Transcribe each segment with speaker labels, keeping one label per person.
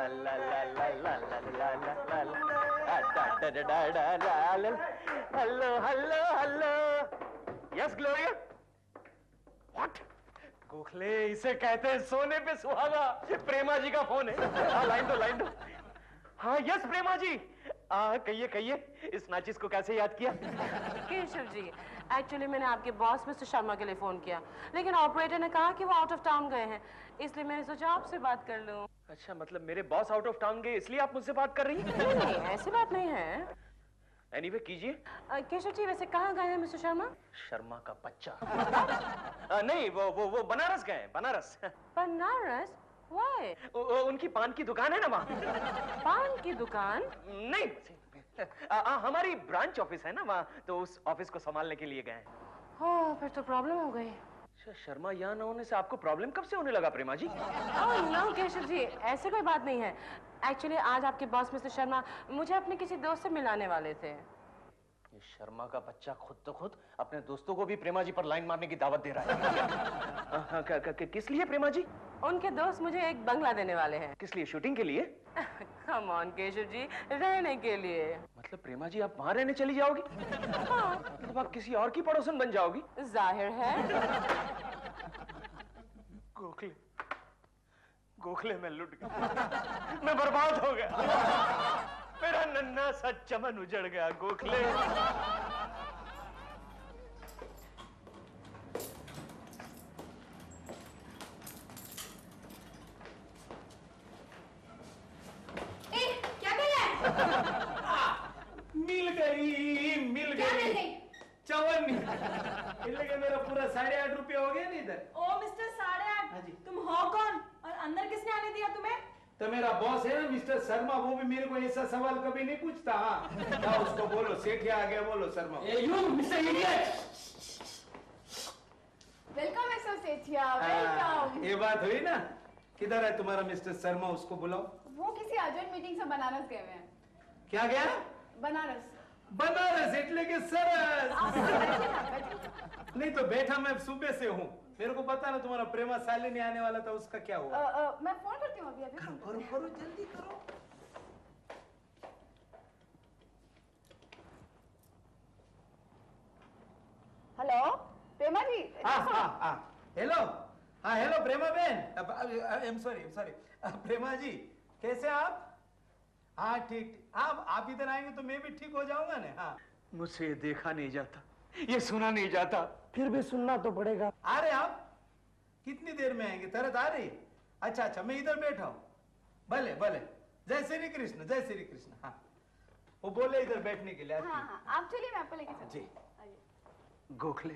Speaker 1: Hello hello hello. Yes Gloria. What? Gokhale, इसे कहते हैं सोने पे सुहागा। प्रेमा जी का फोन है। लाइन दो लाइन दो। हाँ यस प्रेमा जी। कहिए कहिए, इस नाचिस को कैसे याद किया?
Speaker 2: केशव जी, एक्चुअली मैंने आपके बॉस मिस्टर शर्मा के लिए फोन किया, लेकिन ऑपरेटर ने कहा कि वो आउट ऑफ टाउन गए हैं, इसलिए मैंने सोचा आपसे बात कर लूं।
Speaker 1: अच्छा, मतलब मेरे बॉस आउट ऑफ टाउन गए इसलिए आप मुझसे बात कर रही हैं?
Speaker 2: नहीं, ऐसी बात नहीं है।
Speaker 1: एनीवे कीजिए।
Speaker 2: केशव जी, वैसे कहाँ गए हैं मिस्टर शर्मा?
Speaker 1: शर्मा का बच्चा। नहीं, वो बनारस गए हैं, बनारस।
Speaker 2: बनारस? Why?
Speaker 1: उनकी पान की दुकान है ना वहाँ।
Speaker 2: पान की दुकान?
Speaker 1: नहीं, हमारी ब्रांच ऑफिस है ना वहाँ, तो उस ऑफिस को संभालने के लिए गए हैं।
Speaker 2: हाँ, फिर तो प्रॉब्लम हो गई।
Speaker 1: अच्छा, शर्मा यहाँ न होने से आपको प्रॉब्लम कब से होने लगा प्रेमा जी?
Speaker 2: नो केशव जी, ऐसी कोई बात नहीं है। एक्चुअली आज आपके बॉस मिस्टर शर्मा मुझे अपने किसी दोस्त से मिलाने वाले थे।
Speaker 1: ये शर्मा का बच्चा खुद अपने दोस्तों को भी प्रेमा जी पर लाइन मारने की दावत दे रहा है। किस लिए प्रेमा जी?
Speaker 2: उनके दोस्त मुझे एक बंगला देने वाले हैं।
Speaker 1: किस लिए? शूटिंग के लिए?
Speaker 2: कम ऑन केशव जी, रहने के लिए।
Speaker 1: मतलब प्रेमा जी आप वहां रहने चली जाओगी?
Speaker 2: हाँ।
Speaker 1: मतलब आप किसी और की पड़ोसन बन जाओगी?
Speaker 2: जाहिर है।
Speaker 1: गोखले मैं लुट गया। मैं बर्बाद हो गया। मेरा नन्हा सा चमन उजड़ गया गोखले। मिल गई चवन। मेरा पूरा 8.5 रुपये हो गया ना इधर।
Speaker 3: ओ मिस्टर 8.5, तुम हो कौन और अंदर किसने आने दिया तुम्हें?
Speaker 4: तो मेरा बॉस है ना मिस्टर शर्मा, वो भी मेरे को ऐसा सवाल कभी नहीं पूछता। हाँ, उसको बोलो सेठिया आ गया, बोलो Sharma.
Speaker 1: You mister idiot.
Speaker 3: Welcome mister Sethia, welcome.
Speaker 4: ये बात हुई ना, किधर है तुम्हारा मिस्टर शर्मा, उसको बुलाओ।
Speaker 3: वो किसी अर्जेंट मीटिंग से बनारस गए हुए हैं।
Speaker 4: क्या गया?
Speaker 3: बनारस।
Speaker 4: बनारस इटली के सरस। नहीं तो बैठा मैं सुबह से हूँ, मेरे को पता ना तुम्हारा प्रेमा शालिनी आने वाला था, उसका क्या हुआ?
Speaker 3: मैं फोन करती हूँ अभी।
Speaker 4: करो जल्दी करो।
Speaker 3: हेलो प्रेमा जी।
Speaker 4: हेलो। हाँ हेलो प्रेमा बहन। आई एम सॉरी प्रेमा जी, कैसे आप? हाँ ठीक। आप इधर आएंगे तो मैं भी ठीक हो जाऊंगा ना। हाँ,
Speaker 1: मुझसे देखा नहीं जाता, ये सुना नहीं जाता, फिर भी सुनना तो पड़ेगा।
Speaker 4: आ रहे आप? कितनी देर में आएंगे? तरत आ रही? अच्छा, मैं इधर बैठा हूँ। भले जय श्री कृष्ण, जय श्री कृष्ण। हाँ, वो बोले इधर बैठने के लिए।
Speaker 3: हाँ, आप चलिए, मैं आपको लेके चलती हूँ।
Speaker 4: जी।
Speaker 1: गोखले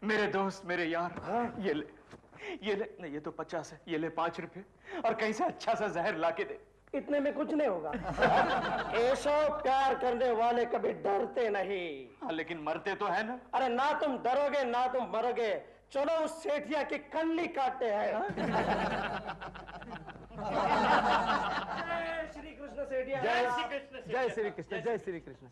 Speaker 1: मेरे दोस्त, मेरे यार। हाँ? ये ले नहीं, ये तो 50 है, ये ले 5 रुपए और कहीं से अच्छा सा जहर लाके दे।
Speaker 5: इतने में कुछ नहीं होगा। ऐसा प्यार करने वाले कभी डरते नहीं।
Speaker 1: हाँ, लेकिन मरते तो है ना।
Speaker 5: अरे ना तुम डरोगे ना तुम मरोगे। चलो उस सेठिया की कल्ली काटते हैं। जय श्री कृष्ण सेठिया।
Speaker 4: जय श्री कृष्ण।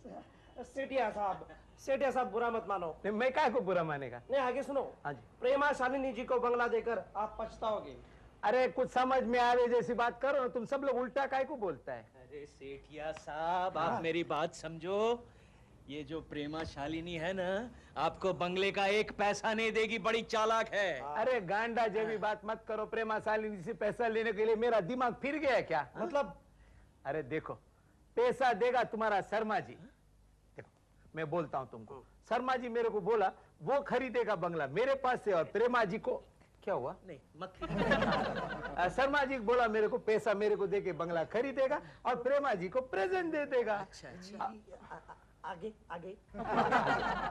Speaker 5: सेठिया साहब बुरा मत मानो।
Speaker 4: मैं क्या को बुरा मानेगा?
Speaker 5: नहीं, आगे सुनो।
Speaker 4: हाँ जी।
Speaker 5: प्रेमा शालिनी जी को बंगला देकर आप पछताओगे।
Speaker 4: अरे कुछ समझ में आवे जैसी बात करो ना, तुम सब लोग उल्टा काय को बोलता है।
Speaker 6: अरे सेठिया साहब, आप मेरी बात समझो। ये जो प्रेमा शालिनी है ना, आपको बंगले का 1 पैसा नहीं देगी, बड़ी चालाक है।
Speaker 4: अरे गांडा जैसी बात मत करो। प्रेमा शालिनी से पैसा लेने के लिए मेरा दिमाग फिर गया क्या?
Speaker 5: मतलब?
Speaker 4: अरे देखो, पैसा देगा तुम्हारा शर्मा जी। देखो मैं बोलता हूँ तुमको, शर्मा जी मेरे को बोला वो खरीदेगा बंगला मेरे पास से, और प्रेमा जी को क्या हुआ?
Speaker 6: नहीं मत।
Speaker 4: शर्मा जी बोला मेरे को पैसा मेरे को देके बंगला खरीदेगा और प्रेमा जी को प्रेजेंट दे देगा।
Speaker 6: अच्छा।
Speaker 5: आगे।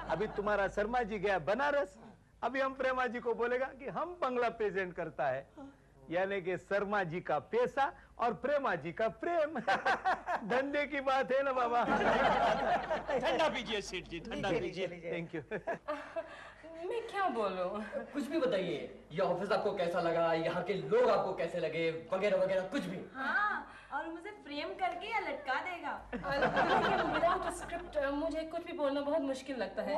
Speaker 4: अभी तुम्हारा शर्मा जी गया बनारस, अभी हम प्रेमा जी को बोलेगा कि हम बंगला प्रेजेंट करता है, यानी कि शर्मा जी का पैसा और प्रेमा जी का प्रेम। धंधे की बात है ना बाबा।
Speaker 6: ठंडा पीजिए सेठ जी, ठंडा पीजिए।
Speaker 4: Thank you.
Speaker 2: मैं क्या बोलूं?
Speaker 7: कुछ भी बताइए, ये ऑफिस आपको कैसा लगा, यहाँ के लोग आपको कैसे लगे, वगैरह वगैरह कुछ भी।
Speaker 3: हाँ, और मुझे फ्रेम करके या लटका देगा।
Speaker 2: विदाउट स्क्रिप्ट मुझे कुछ भी बोलना बहुत मुश्किल लगता है।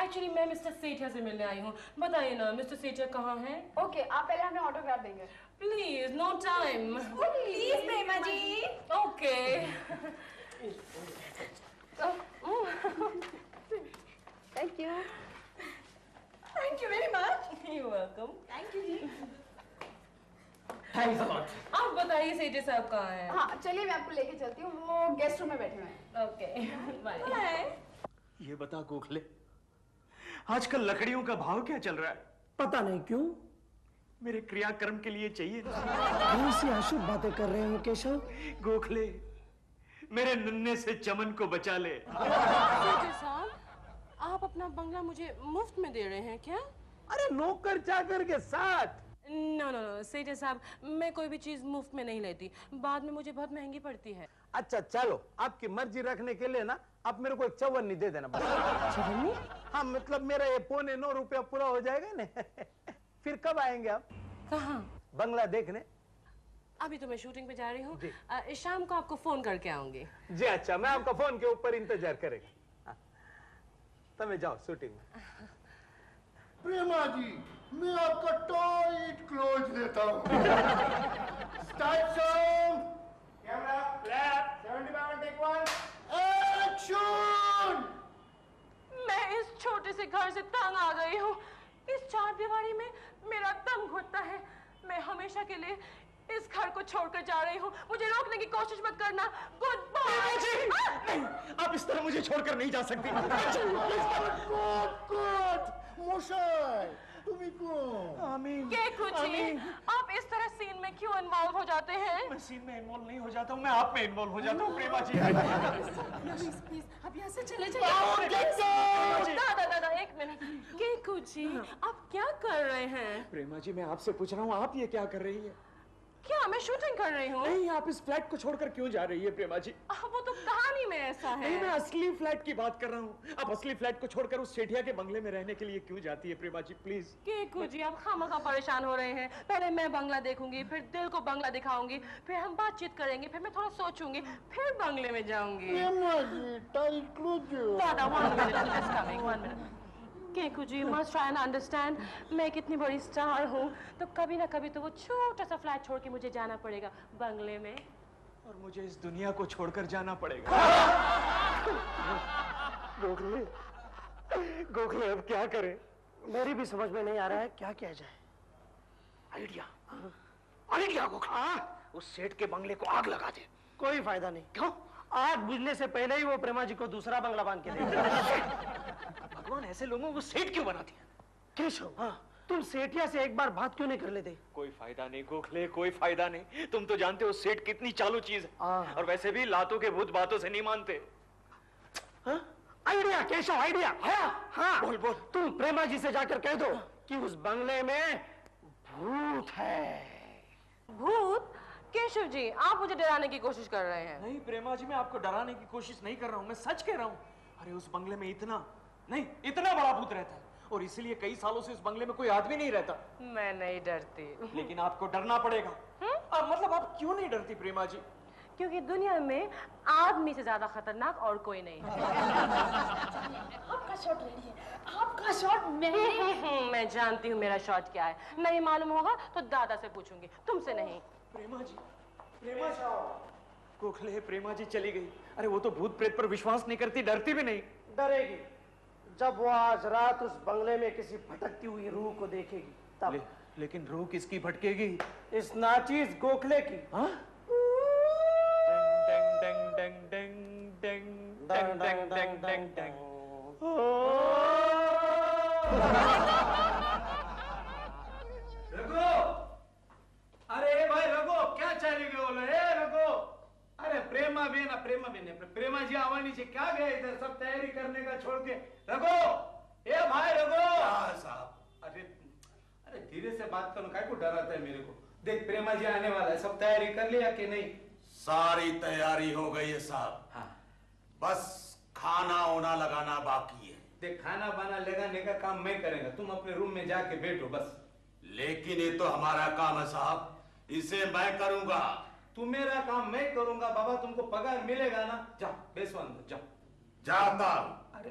Speaker 2: एक्चुअली मैं मिस्टर सेठिया से मिलने आई हूँ। बताइए ना मिस्टर सेठिया कहाँ हैं?
Speaker 8: ओके, आप पहले हमें ऑटोग्राफ देंगे।
Speaker 2: Please, no time.
Speaker 3: Please Prema ji.
Speaker 2: Okay.
Speaker 8: Thank you.
Speaker 3: Thank you very much.
Speaker 2: You're welcome.
Speaker 3: Thank you ji.
Speaker 7: Thanks a lot.
Speaker 2: आप बताइए सेठिया साहब कहाँ हैं?
Speaker 8: हाँ चलिए, मैं आपको लेके चलती हूँ, वो गेस्ट रूम में बैठे हुए हैं।
Speaker 2: Okay, bye.
Speaker 1: ये बता गोखले, आजकल लकड़ियों का भाव क्या चल रहा है?
Speaker 5: पता नहीं क्यों
Speaker 1: मेरे क्रियाक्रम के लिए चाहिए।
Speaker 5: कौन सी अशुभ बातें कर रहे हो केशव?
Speaker 1: गोखले, मेरे नन्हे से चमन को बचा ले।
Speaker 2: सेठिया साहब, आप अपना बंगला मुझे मुफ्त में दे रहे हैं क्या?
Speaker 4: अरे नौकर चाकर के साथ।
Speaker 2: नो नो नो सेठिया साहब, मैं कोई भी चीज मुफ्त में नहीं लेती, बाद में मुझे बहुत महंगी पड़ती है।
Speaker 4: अच्छा चलो, आपकी मर्जी रखने के लिए ना आप मेरे को एक चवन्नी दे देना बस।
Speaker 2: चवन्नी?
Speaker 4: हाँ मतलब मेरा ये 9.25 रुपया पूरा हो जाएगा ना। फिर कब आएंगे आप?
Speaker 2: कहाँ?
Speaker 4: बंगला देखने।
Speaker 2: अभी तो मैं शूटिंग पे जा रही हूँ, शाम को आपको फोन करके आऊंगी।
Speaker 4: जी अच्छा, मैं आपका फोन के ऊपर इंतजार करेगा। हाँ। तो मैं जाओ शूटिंग में।
Speaker 9: प्रेमा जी, मैं आपका टाइट क्लोज लेता हूँ। Start song. Camera flat 75 take 1 action.
Speaker 2: मैं इस छोटे से घर से तंग आ गई हूँ। इस चार दीवारी में मेरा दम घुटता है। मैं हमेशा के लिए इस घर को छोड़कर जा रही हूँ। मुझे रोकने की कोशिश मत करना। Good bye.
Speaker 1: नहीं, आप इस तरह मुझे छोड़कर नहीं जा सकती।
Speaker 9: मोशाय, तुम्ही कोण?
Speaker 1: आमीन।
Speaker 2: केकू जी, आप इस तरह सीन में क्यों इन्वॉल्व हो जाते हैं?
Speaker 1: मैं सीन में इन्वॉल्व नहीं हो जाता हूँ, मैं आप में इन्वॉल्व हो जाता हूँ प्रेमा जी।
Speaker 3: प्लीज प्लीज आप यहाँ से चले जाइए।
Speaker 2: दादा दादा एक मिनट। केकू जी, आप क्या कर रहे हैं?
Speaker 1: प्रेमा जी, मैं आपसे पूछ रहा हूँ, आप ये क्या कर रही है?
Speaker 2: क्या मैं शूटिंग कर रही हूँ?
Speaker 1: नहीं, आप इस फ्लैट को छोड़कर क्यों जा रही है प्रेमा जी?
Speaker 2: वो तो कहानी में ऐसा है।
Speaker 1: नहीं, मैं असली फ्लैट की बात कर रहा हूँ। आप असली फ्लैट को छोड़कर उस सेठिया के बंगले में रहने के लिए क्यों जाती है प्रेमा जी? प्लीज।
Speaker 2: केकू जी, आप खामखा परेशान हो रहे हैं। पहले मैं बंगला देखूंगी, फिर दिल को बंगला दिखाऊंगी, फिर हम बातचीत करेंगे, फिर मैं थोड़ा सोचूंगी, फिर बंगले में जाऊंगी।
Speaker 9: Prema ji, tight close.
Speaker 2: दादा 1 minute, I'm just coming, 1 minute. Keku ji, must try and understand, मैं कितनी बड़ी स्टार हूँ, तो कभी ना कभी तो वो छोटा सा फ्लैट छोड़ के मुझे जाना पड़ेगा बंगले में।
Speaker 1: और मुझे इस दुनिया को छोड़कर जाना पड़ेगा। गोखले, गोखले अब क्या करें?
Speaker 5: मेरी भी समझ में नहीं आ रहा है क्या किया जाए।
Speaker 7: आइडिया, आइडिया गोखला। उस सेठ के बंगले को आग लगा दे।
Speaker 5: कोई फायदा नहीं।
Speaker 7: क्यों?
Speaker 5: आग बुझने से पहले ही वो प्रेमा जी को दूसरा बंगला बांध के दे।
Speaker 7: भगवान ऐसे लोगों को सेठ क्यों बनाती है?
Speaker 5: केशव, हाँ, तुम सेठिया से एक बार बात क्यों नहीं कर लेते?
Speaker 1: कोई फायदा नहीं गोखले, कोई फायदा नहीं। तुम तो जानते हो सेठ कितनी चालू चीज है, और वैसे भी लातों के भूत बातों से नहीं मानते।
Speaker 5: Idea Keshav, idea. हाँ,
Speaker 1: बोल बोल।
Speaker 5: तुम प्रेमा जी से जाकर कह दो कि उस बंगले में भूत है।
Speaker 2: भूत? केशव जी, आप मुझे डराने की कोशिश कर रहे हैं।
Speaker 1: नहीं प्रेमा जी, मैं आपको डराने की कोशिश नहीं कर रहा हूँ, मैं सच कह रहा हूँ। अरे उस बंगले में इतना बड़ा भूत रहता है, और इसीलिए कई सालों से उस बंगले में कोई आदमी नहीं रहता।
Speaker 2: मैं नहीं डरती।
Speaker 1: लेकिन आपको डरना पड़ेगा। मतलब आप क्यों नहीं डरती प्रेमा जी?
Speaker 2: क्योंकि दुनिया में आदमी से ज्यादा खतरनाक और कोई नहीं है।
Speaker 3: आपका शॉट रेडी है। आपका शॉट
Speaker 2: मैं जानती हूँ मेरा शॉट क्या है। नहीं मालूम होगा तो दादा से पूछूंगी, तुमसे नहीं।
Speaker 1: प्रेमा जी, प्रेमा जी। गोखले, प्रेमा जी चली गई। अरे वो तो भूत प्रेत पर विश्वास नहीं करती, डरती भी नहीं।
Speaker 5: डरेगी जब वो आज रात उस बंगले में किसी भटकती हुई रूह को देखेगी तब।
Speaker 1: लेकिन रूह किसकी भटकेगी?
Speaker 5: इस नाचीज गोखले की।
Speaker 1: हाँ? डंग डंग डंग डंग डंग डंग डंग डंग डंग।
Speaker 4: रघु, अरे भाई रघु, क्या चाली गयो बोलो? रघु, अरे प्रेमा भी ना, प्रेमा जी आवानी से क्या गए इधर सब तैयारी करने का छोड़ के? रघु, ए भाई रघु। साहब, अरे धीरे से बात करो, काय को डराता है मेरे को? देख प्रेमा जी आने वाला है, सब तैयारी कर लिया कि नहीं?
Speaker 10: सारी तैयारी हो गई है साहब।
Speaker 4: हाँ।
Speaker 10: बस खाना ओना लगाना बाकी है।
Speaker 4: देख खाना बाना लगाने का काम मैं करेंगे, तुम अपने रूम में जाके बैठो बस।
Speaker 10: लेकिन ये तो हमारा काम है साहब, इसे मैं करूंगा।
Speaker 4: तू मेरा काम मैं करूंगा बाबा, तुमको पगार मिलेगा ना? जाओ बेसो अंदर जाओ।
Speaker 10: जाता हूं।
Speaker 4: अरे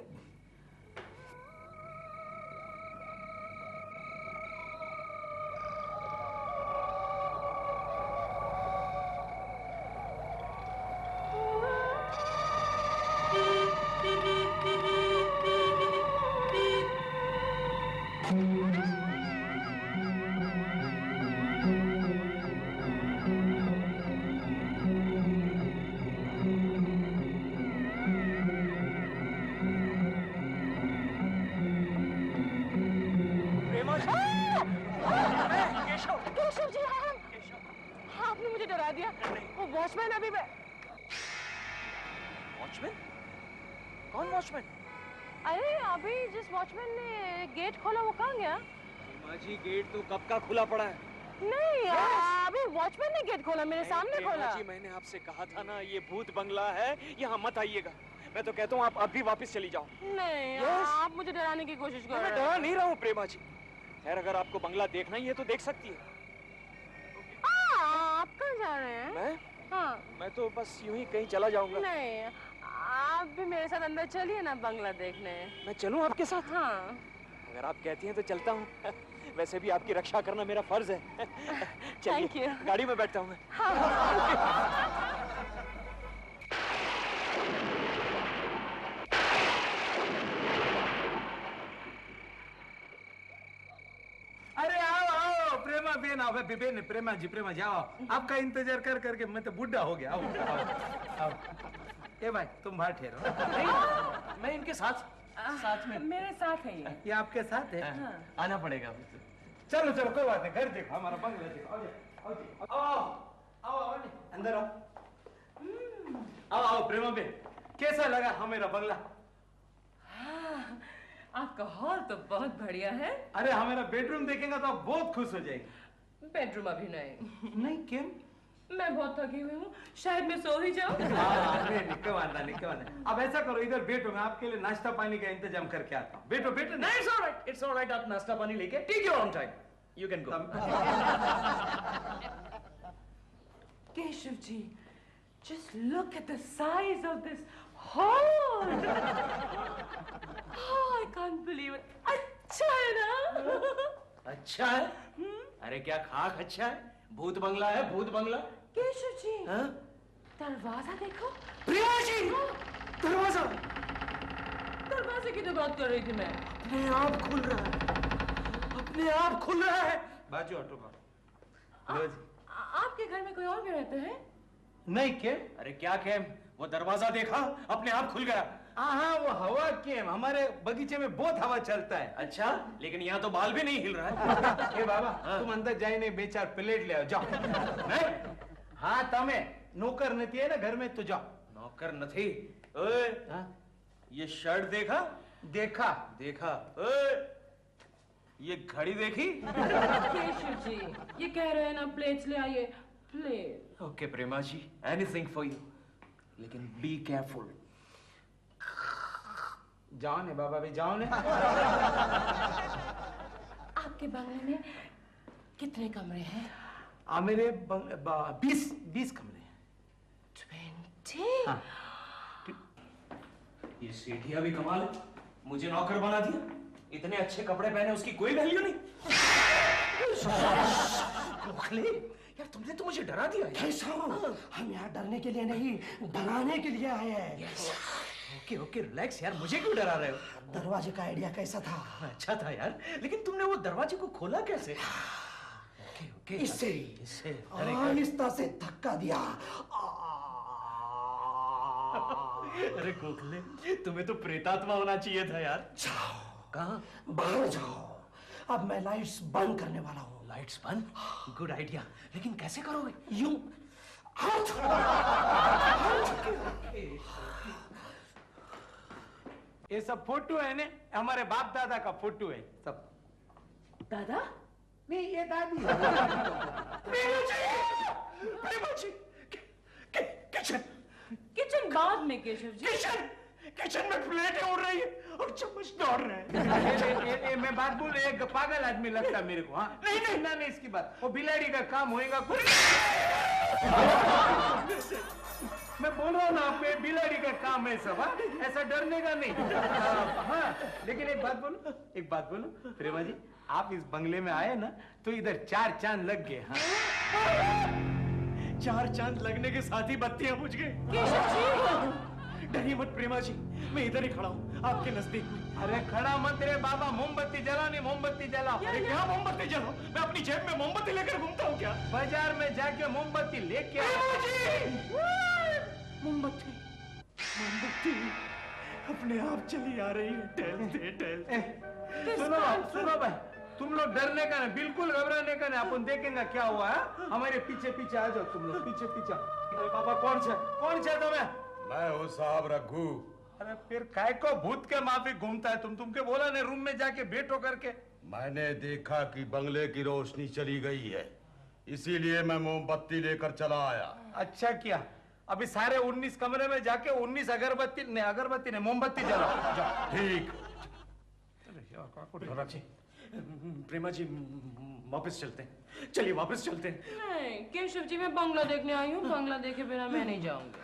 Speaker 2: केशव जी हाँ, आपने मुझे डरा दिया। वो वॉचमैन अभी
Speaker 6: वॉचमैन? कौन वॉचमैन?
Speaker 2: अरे अभी जिस वॉचमैन ने गेट खोला वो कहाँ गया?
Speaker 6: प्रेमा जी गेट तो कब का खुला पड़ा है।
Speaker 2: नहीं अभी वॉचमैन ने गेट खोला, मेरे सामने खोला।
Speaker 6: जी मैंने आपसे कहा था ना ये भूत बंगला है, यहाँ मत आइएगा। मैं तो कहता हूँ आप अभी वापस चली जाओ।
Speaker 2: नहीं आप मुझे डराने की कोशिश कर रहे हैं।
Speaker 6: मैं डरा नहीं रहा हूँ प्रेमा जी। खैर अगर आपको बंगला देखना ही है तो देख सकती है।
Speaker 2: आप कहाँ जा रहे हैं?
Speaker 6: मैं?
Speaker 2: हाँ।
Speaker 6: मैं तो बस यूं ही कहीं चला जाऊंगा।
Speaker 2: नहीं आप भी मेरे साथ अंदर चलिए ना बंगला देखने।
Speaker 6: मैं चलूं आपके साथ?
Speaker 2: हाँ।
Speaker 6: अगर आप कहती हैं तो चलता हूँ। वैसे भी आपकी रक्षा करना मेरा फर्ज है। चलिए गाड़ी में बैठता हूँ मैं।
Speaker 2: हाँ।
Speaker 4: अरे आओ आओ प्रेमा बेन आओ बेन प्रेमा जी आओ। आपका इंतजार कर करके मैं तो बुढ़ा हो गया। आओ आओ आओ। ए भाई तुम बाहर ठहरो।
Speaker 6: मैं इनके साथ में।
Speaker 3: मेरे साथ है
Speaker 4: ये आपके साथ है?
Speaker 3: हाँ।
Speaker 6: आना पड़ेगा।
Speaker 4: चलो चलो कोई बात नहीं, घर देखो हमारा बंगला देखो। आओ आओ आओ आओ अंदर आओ। आओ आओ प्रेमा बेन कैसा लगा हमारा बंगला?
Speaker 3: आपका हॉल तो बहुत बढ़िया है।
Speaker 4: अरे हमारा बेडरूम देखेंगे तो आप बहुत खुश हो जाएंगे।
Speaker 3: बेडरूम अभी नहीं।
Speaker 4: नहीं क्यों?
Speaker 3: मैं बहुत थकी हुई हूँ, शायद मैं सो ही जाऊँ।
Speaker 4: नहीं। अब ऐसा करो इधर बैठो, मैं आपके लिए नाश्ता पानी का इंतजाम करके आता हूँ। बैठो बैठो।
Speaker 6: नहीं इट्स ऑलराइट आप नाश्ता पानी लेके take your own time you can go.
Speaker 3: Keshav ji, just look at the size of this hall. Oh, I can't believe it. अच्छा है ना?
Speaker 6: अच्छा है? अरे क्या खाक अच्छा है? भूत बंगला है भूत बंगला।
Speaker 3: केशव जी,
Speaker 6: हाँ?
Speaker 3: दरवाजा देखो।
Speaker 6: प्रिया जी, दरवाजा।
Speaker 3: दरवाजे की तो बात कर रही थी मैं।
Speaker 6: अपने आप खुल रहा है। अपने आप खुल रहा है।
Speaker 4: बाजू ऑटो का।
Speaker 3: आपके घर में कोई और भी रहते हैं?
Speaker 4: नहीं क्या?
Speaker 6: अरे क्या कैम? वो दरवाजा देखा अपने आप खुल गया।
Speaker 4: हाँ वो हवा कैम, हमारे बगीचे में बहुत हवा चलता है।
Speaker 6: अच्छा लेकिन यहाँ तो बाल भी नहीं हिल रहा है।
Speaker 4: ए बाबा तुम अंदर जाए नहीं, 2-4 प्लेट ले आओ जाओ।
Speaker 6: नहीं?
Speaker 4: हाँ तमे नौकर नहीं है ना घर में तो जाओ।
Speaker 6: नौकर नहीं। ओए ये शर्ट देखा? देखा। ओए ये घड़ी देखी?
Speaker 3: केशव जी, ये कह रहे हैं ना प्लेट्स ले आइए। Plate.
Speaker 6: Okay Prema ji, anything for you, लेकिन बी केयरफुल।
Speaker 4: जाओ ने बाबा भी जाओ ने।
Speaker 3: आपके बंगले में कितने कमरे हैं?
Speaker 4: मेरे 20 कमरे हैं।
Speaker 3: 20?
Speaker 4: हाँ।
Speaker 6: ये सीढ़ियां भी कमाल है, मुझे नौकर बना दिया। इतने अच्छे कपड़े पहने उसकी कोई वैल्यू नहीं। गोखले, यार तुमने तो मुझे डरा दिया।
Speaker 5: हम यहाँ डरने के लिए नहीं, डराने के लिए आए हैं।
Speaker 6: ओके रिलैक्स यार, मुझे क्यों डरा रहे हो?
Speaker 5: दरवाजे का आइडिया कैसा था?
Speaker 6: अच्छा था यार, लेकिन तुमने वो दरवाजे को खोला कैसे? ओके
Speaker 5: इससे आहिस्ता से धक्का दिया।
Speaker 6: अरे गोखले, तुम्हें तो प्रेतात्मा होना चाहिए था यार।
Speaker 5: जाओ।
Speaker 6: कहाँ?
Speaker 5: बाहर जाओ, अब मैं लाइट्स बंद करने वाला हूँ।
Speaker 6: लाइट्स बंद? गुड आइडिया, लेकिन कैसे करोगे?
Speaker 5: यूं हाथ।
Speaker 4: ये सब फोटो है ने, हमारे बाप दादा का फोटो है सब।
Speaker 3: दादा?
Speaker 4: नहीं ये दादी।
Speaker 3: किचन बाद में केशव जी।
Speaker 6: किचन में प्लेटें उड़ रही है और चम्मच दौड़ रहे हैं।
Speaker 4: मैं बात बोल रहा, एक पागल आदमी लगता है मेरे को। हाँ नहीं इसकी बात, वो बिलाड़ी का काम होएगा कुछ। मैं बोल रहा हूँ ना आपको, बिलाड़ी का काम है सब। हाँ ऐसा डरने का नहीं। हाँ लेकिन एक बात बोलो प्रेमा जी, आप इस बंगले में आए ना तो इधर 4 चांद लग गए। हाँ
Speaker 6: 4 चांद लगने के साथ ही बत्तियां बुझ गई। डरिए मत प्रेमा जी, मैं इधर ही खड़ा हूँ आपके नजदीक में।
Speaker 4: अरे खड़ा मत रे बाबा, मोमबत्ती जला नहीं, मोमबत्ती जलाओ।
Speaker 6: अरे क्या मोमबत्ती जलाओ? मैं अपनी जेब में मोमबत्ती लेकर घूमता हूँ क्या?
Speaker 4: बाजार में जाके मोमबत्ती लेके
Speaker 6: मोमबत्ती अपने आप चली आ रही है। टहलते
Speaker 4: सुनो भाई, तुम लोग डरने का नहीं, बिल्कुल घबराने का नहीं, अपन देखेंगे क्या हुआ है। हमारे पीछे पीछे आ जाओ तुम लोग, पीछे पीछे। अरे पापा कौन छे तुम्हें?
Speaker 10: मैं हूँ साहब रघु।
Speaker 4: अरे फिर काय को भूत के माफी घूमता है तुमके बोला ने रूम में जाके बैठो करके।
Speaker 10: मैंने देखा कि बंगले की रोशनी चली गई है, इसीलिए मैं मोमबत्ती लेकर चला आया।
Speaker 4: अच्छा किया। अभी सारे 19 कमरे में जाके 19 अगरबत्ती ने मोमबत्ती जलाओ, जाओ।
Speaker 10: ठीक।
Speaker 1: प्रेमा जी वापस चलते हैं, चलिए वापस चलते हैं।
Speaker 2: नहीं केशव जी, मैं बंगला देखने आई हूँ, बंगला देखे बिना मैं नहीं जाऊंगी।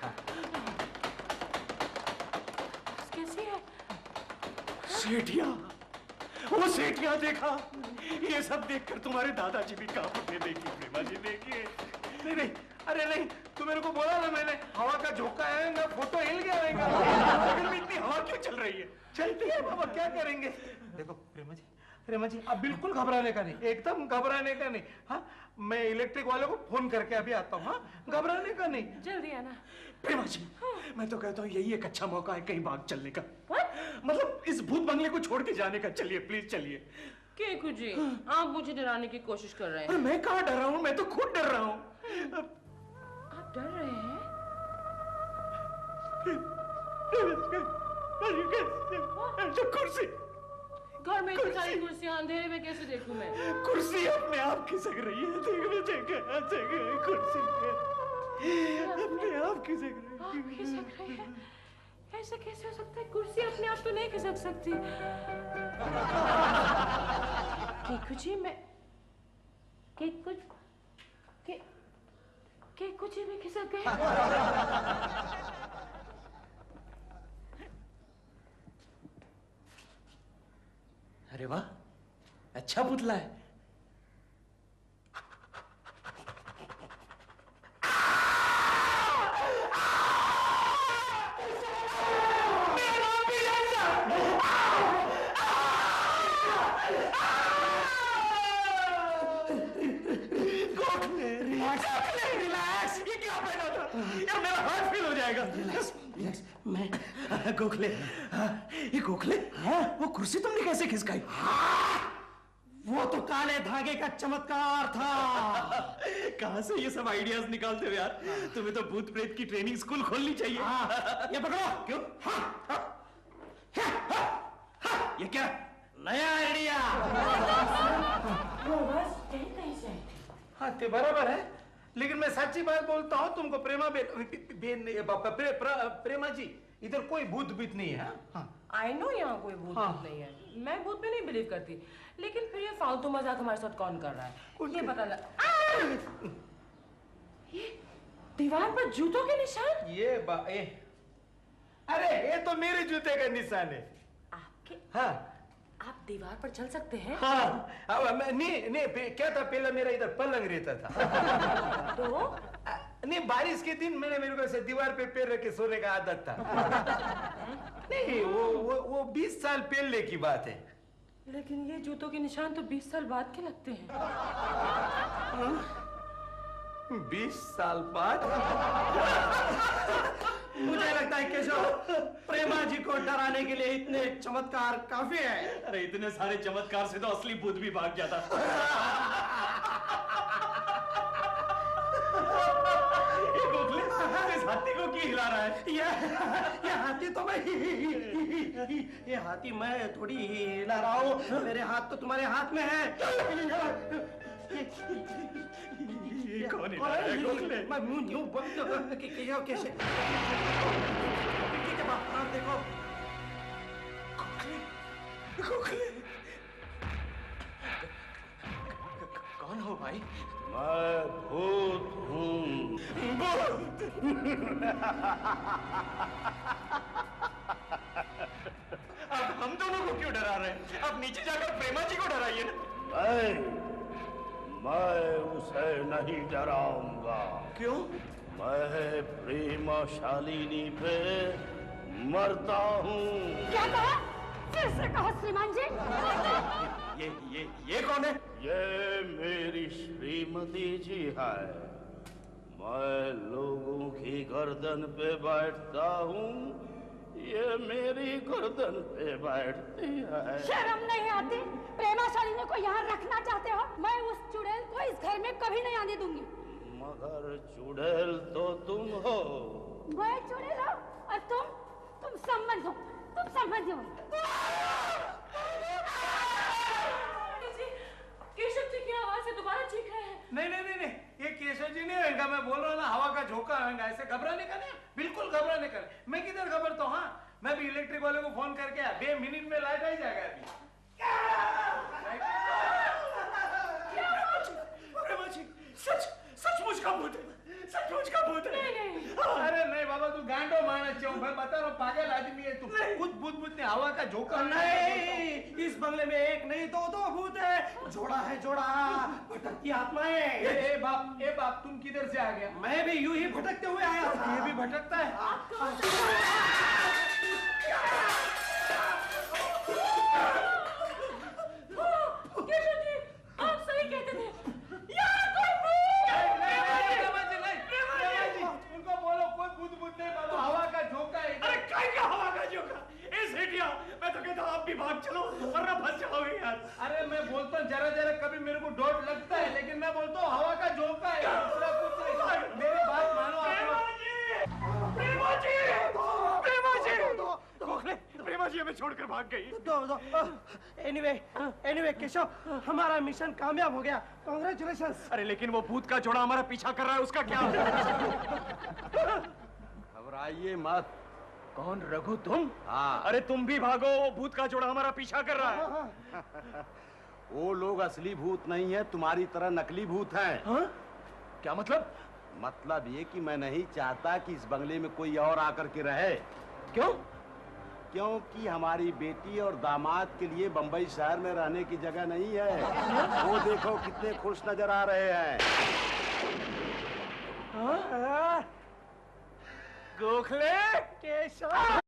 Speaker 2: कैसी है?
Speaker 1: सेठिया, वो सेठिया देखा? ये सब देखकर तुम्हारे दादाजी भी कांप उठे। देखिए प्रेमा जी, देखिए।
Speaker 4: नहीं नहीं, अरे नहीं, तू मेरे को बोला ना मैंने, हवा का झोंका आएगा, फोटो हिल गया रहेगा।
Speaker 1: लेकिन इतनी हवा क्यों चल रही है?
Speaker 4: चलती है बाबा, क्या करेंगे। देखो प्रेमा जी अब बिल्कुल घबराने का नहीं, एकदम घबराने का नहीं। हाँ, मैं इलेक्ट्रिक वाले को फोन करके अभी आता हूँ। हाँ, घबराने का नहीं।
Speaker 2: जल्दी आना।
Speaker 1: प्रेमा जी, मैं तो कहता हूँ यही एक अच्छा मौका है कहीं भाग चलने का। मतलब इस भूत बंगले को छोड़ के जाने का। चलिए प्लीज चलिए।
Speaker 2: केकू जी, आप मुझे डराने की कोशिश कर रहे हैं।
Speaker 1: मैं कहाँ डर रहा हूँ, मैं तो खुद डर रहा हूँ।
Speaker 2: आप डर रहे हैं?
Speaker 1: कुर्सी,
Speaker 2: घर में इतनी सारी कुर्सियां, अंधेरे में कैसे देखूं मैं?
Speaker 1: कुर्सी अपने आप खिसक रही है। देख कुर्सी अपने आप खिसक
Speaker 2: रही है। ऐसा कैसे हो सकता है? कुर्सी अपने आप तो नहीं खिसक सकती। केकू जी, मैं केकू जी में खिसक गए।
Speaker 1: अरे वाह, अच्छा पुतला है। रिलैक्स, ये क्या पहना था? यार मेरा हार्ट फेल हो जाएगा। रिलैक्स, मैं गोखले, ये गोखले, वो कुर्सी तुमने कैसे खिसकाई?
Speaker 5: वो तो काले धागे का चमत्कार था।
Speaker 1: कहाँ से ये सब आइडियाज निकालते हो यार? तुम्हें तो भूत प्रेत की ट्रेनिंग स्कूल खोलनी चाहिए।
Speaker 5: ये पकड़ो।
Speaker 1: क्यों? ये क्या?
Speaker 5: नया आइडिया।
Speaker 4: हाँ ते बराबर है, लेकिन मैं सच्ची बात बोलता हूँ तुमको। प्रेमा जी, इधर कोई भूत भीत नहीं है।
Speaker 2: आई नो यहाँ कोई भूत नहीं है। मैं भूत में नहीं बिलीव करती, लेकिन फिर ये फालतू मजाक हमारे साथ कौन कर रहा है? ये पता लगा। ये दीवार पर जूतों के निशान।
Speaker 4: अरे ये तो मेरे जूते का निशान है।
Speaker 2: आपके?
Speaker 4: हाँ,
Speaker 2: आप दीवार पर चल सकते हैं?
Speaker 4: हाँ, नहीं क्या था, पहले मेरा इधर पलंग रहता था।
Speaker 2: तो
Speaker 4: नहीं, बारिश के दिन मेरे को ऐसे दीवार पे पैर रख के सोने का आदत था। नहीं, वो 20 साल पहले की बात है।
Speaker 2: लेकिन ये जूतों के निशान तो 20 साल बाद के लगते हैं।
Speaker 4: 20 साल बाद?
Speaker 5: मुझे लगता है केशव, प्रेमा जी को डराने के लिए इतने चमत्कार काफी है।
Speaker 1: अरे इतने सारे चमत्कार से तो असली भूत भी भाग जाता। ये गोखले, इस हाथी को क्यों हिला रहा है?
Speaker 5: ये हाथी तो ये हाथी मैं थोड़ी हिला रहा हूँ। मेरे हाथ तो तुम्हारे हाथ में है।
Speaker 1: ये कौन हिला रहा है गोखले?
Speaker 5: मैं मुंह यूं बंद कैसे? देखो
Speaker 1: गोखले, कौन हो भाई?
Speaker 10: मैं भूत हूँ।
Speaker 1: अब हम दोनों को क्यों डरा रहे हैं? आप नीचे जाकर प्रेमा जी को डराइए ना।
Speaker 9: मैं उसे नहीं डराऊंगा।
Speaker 1: क्यों?
Speaker 9: मैं प्रेमा शालिनी पे मरता हूँ।
Speaker 3: क्या कहा? फिर से कहा श्रीमान जी।
Speaker 1: ये कौन है?
Speaker 9: ये मेरी श्रीमती जी है। मैं लोगों की गर्दन पे बैठता हूँ, ये मेरी गर्दन पे बैठती है।
Speaker 11: शर्म नहीं आती? प्रेमाशालिनी को यहाँ रखना चाहते हो? मैं उस चुड़ैल को इस घर में कभी नहीं आने दूंगी।
Speaker 9: मगर चुड़ैल तो तुम हो।
Speaker 11: मैं चुड़ैल हूँ और तुम संबंध हो, तुम संबंध हो।
Speaker 2: केशव जी की आवाज से दोबारा चीख रहे हैं।
Speaker 4: नहीं, ये केशव जी नहीं होगा, मैं बोल रहा हूँ ना, हवा का झोंका होगा। ऐसे घबराने का नहीं, बिल्कुल घबराने का नहीं। मैं किधर घबरता हूँ? हाँ, मैं भी इलेक्ट्रिक वाले को फोन करके 2 मिनट में लाइट आ जाएगा अभी।
Speaker 5: प्रेमा जी, सचमुच का भूत है, सचमुच का भूत है।
Speaker 4: अरे नहीं बाबा, तू गांडो मानस छो, मैं बता रहा हूँ, पागल आदमी है तू। कुछ भूत नहीं, हवा का झोंका
Speaker 5: नहीं, इस बंगले में एक नहीं तो 2 भूत है। जोड़ा है, जोड़ा भटकती आत्माएं।
Speaker 4: ए बाप, तुम किधर से आ गया?
Speaker 5: मैं भी यूं ही भटकते हुए आया था।
Speaker 4: ये भी भटकता है?
Speaker 2: केशव जी, आप सही कहते थे।
Speaker 4: उनको बोलो कोई भूत नहीं बाबा, हवा का झोंका है।
Speaker 5: अरे काय का हवा का झोंका? सेठिया, मैं तो कहता हूँ आप भी भाग चलो वरना फंस जाओगे यार।
Speaker 4: अरे मैं बोलता हूँ जरा कभी मेरे को डोट लगता है, लेकिन मैं बोलता हूँ हवा का झोंका है, दूसरा कुछ नहीं। मेरी बात मानो
Speaker 5: प्रेमा जी हमें छोड़कर भाग गई। एनीवे केशव, हमारा मिशन कामयाब हो गया। कांग्रेचुलेशंस।
Speaker 1: अरे लेकिन वो भूत का जोड़ा हमारा पीछा कर रहा है, उसका क्या?
Speaker 10: घबराइए मत।
Speaker 1: कौन, रघु तुम?
Speaker 10: हाँ।
Speaker 1: अरे तुम भी भागो, वो भूत का जोड़ा हमारा पीछा कर रहा है।
Speaker 10: वो लोग असली भूत नहीं है, तुम्हारी तरह नकली भूत हैं।
Speaker 1: हाँ? क्या मतलब?
Speaker 10: मतलब ये कि मैं नहीं चाहता कि इस बंगले में कोई और आकर के रहे।
Speaker 1: क्यों?
Speaker 10: क्योंकि हमारी बेटी और दामाद के लिए बंबई शहर में रहने की जगह नहीं है। वो देखो कितने खुश नजर आ रहे हैं।
Speaker 1: गोखले,
Speaker 5: केशव।